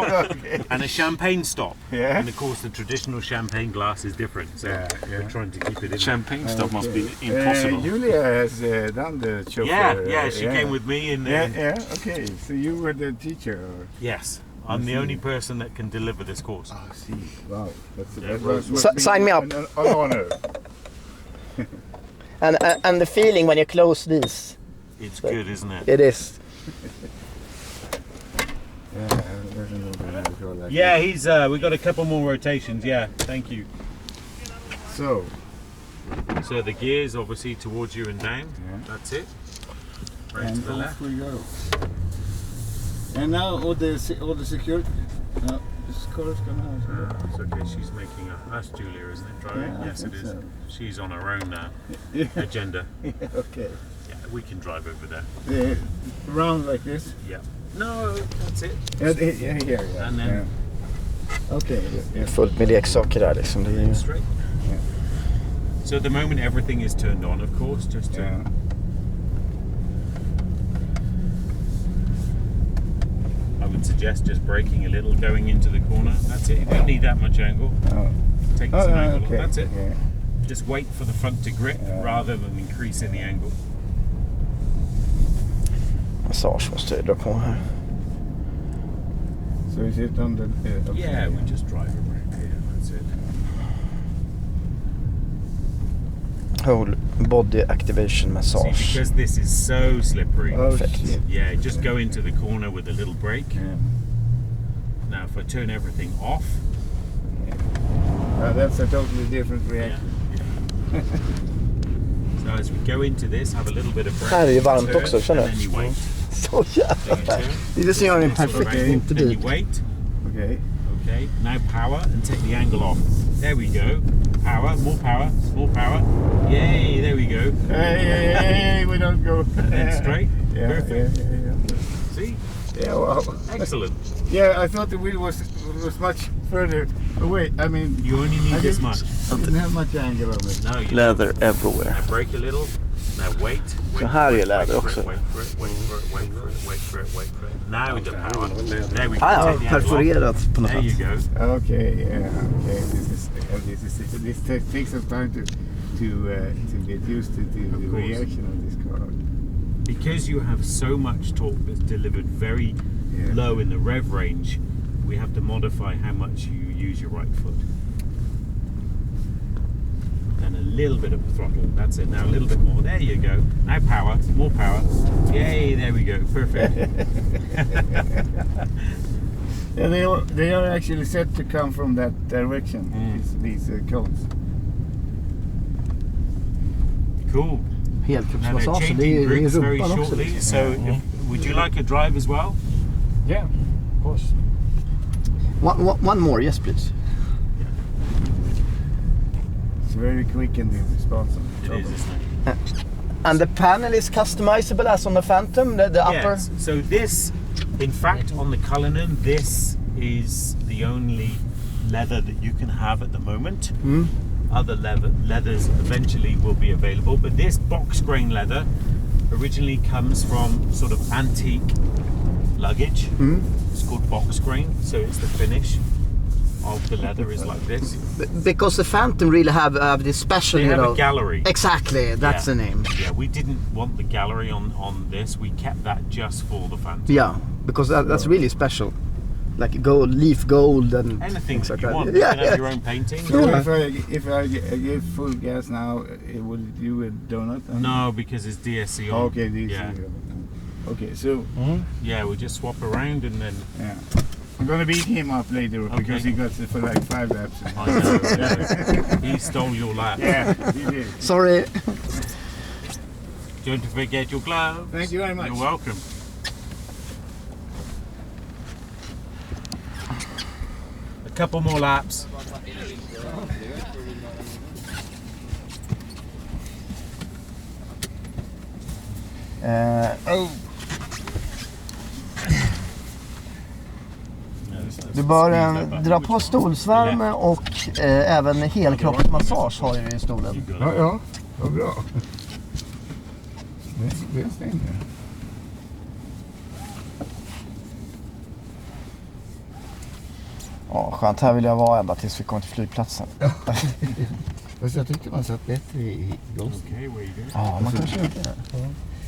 Okay. And a champagne stop. Yeah. And of course the traditional champagne glass is different, so we're trying to keep it in. Champagne stop must be impossible. Julia has done the chauffeur. Yeah, she came with me in okay. So you were the teacher? Or? Yes, I'm the only person that can deliver this course. Oh, see. Wow. Sign me up. An honor. And the feeling when you close these. It's good, isn't it? It is. Yeah, he's. We got a couple more rotations. Yeah, thank you. So the gears obviously towards you and down. Yeah. That's it. Right and to the left. we go. And now all the security. No, this car is gonna have. It's okay. She's making up. That's Julia, isn't it? Driving. Yeah, yes, it is. so. She's on her own agenda. Okay. Yeah, we can drive over there. Round like this. Yeah. No, that's it. Here. And then Okay. Fullt med leksaker där liksom. Det är ju... straight. Yeah. So at the moment everything is turned on, of course, just to. Yeah. I would suggest just braking a little, going into the corner. That's it. You don't need that much angle. Take some angle. Okay. That's it. Yeah. Just wait for the front to grip rather than increasing the angle. Massage måste jag dra på här. So is it on the? Okay. Yeah, we just drive around here. That's it. Whole body activation See, massage. because this is so slippery. Shit. Yeah, just go into the corner with a little brake. Yeah. Now, if I turn everything off, That's a totally different reaction. yeah. So as we go into this, have a little bit of brake. Här är ju varmt turn, också, känner and then you wait. Så jävla. Then you turn, Det ser jag en sort of perfekt angle, inte then you dit. wait. Okay. Okay, now power and take the angle off. There we go. Power, more power, more power. Yay, there we go. Hey, we don't go. And then straight. Yeah, Perfect. yeah. See? Yeah, wow. Excellent. Yeah, I thought the wheel was much further away. I mean, You only need this much. I didn't have much angle on it. No, you Leather everywhere. Now brake a little. Now wait. Så här är läder Wait också. for it, wait for it, wait for it, wait for it, wait for it. Now with the power. There we go. Ah, ja, Take the angle off. perforerat på något There you sätt. go. Okay, yeah, okay. This takes some time to get used to the reaction of this car. Because you have so much torque that's delivered very low in the rev range, we have to modify how much you use your right foot. And a little bit of throttle. That's it. Now a little bit more. There you go. Now power. More power. Yay! There we go. Perfect. Yeah, they are actually set to come from that direction. These cones. Cool. Now they're Helkroppsmassage. Det changing är i grids very rumpan också. shortly. So, would you like a drive as well? Yeah, of course. One more, yes please. It's very quick in the response. It is, isn't it? And the panel is customizable as on the Phantom, the upper. Yes. So this, in fact, on the Cullinan, this is the only leather that you can have at the moment. Other leathers eventually will be available, but this box grain leather originally comes from sort of antique luggage. It's called box grain, so it's the finish of the leather is like this. Because the Phantom really have this special, They you have know. a gallery. Exactly, that's the name. Yeah, we didn't want the gallery on this. We kept that just for the Phantom. Yeah, because that's really special. Like gold, leaf gold and Anything things that like you that. want. Yeah, You can have your own painting. So if I give full gas now, would you a donut? No, because it's DSC on. Okay, DSC. Yeah. Okay, so Yeah, we'll just swap around and then. yeah, I'm gonna beat him up later because he got it for like 5 laps. I know. Yeah. He stole your lap. Yeah, he did. Sorry. Don't forget your gloves. Thank you very much. You're welcome. A couple more laps. Du bör dra på stolsvärme och även helkroppsmassage har du i stolen. Ja, vad bra. Det stänger. Ja, skönt. Här vill jag vara ända tills vi kommer till flygplatsen. Fast jag tyckte man satt bättre i blåst. Okay, where you going? Ja, man kanske gjorde det.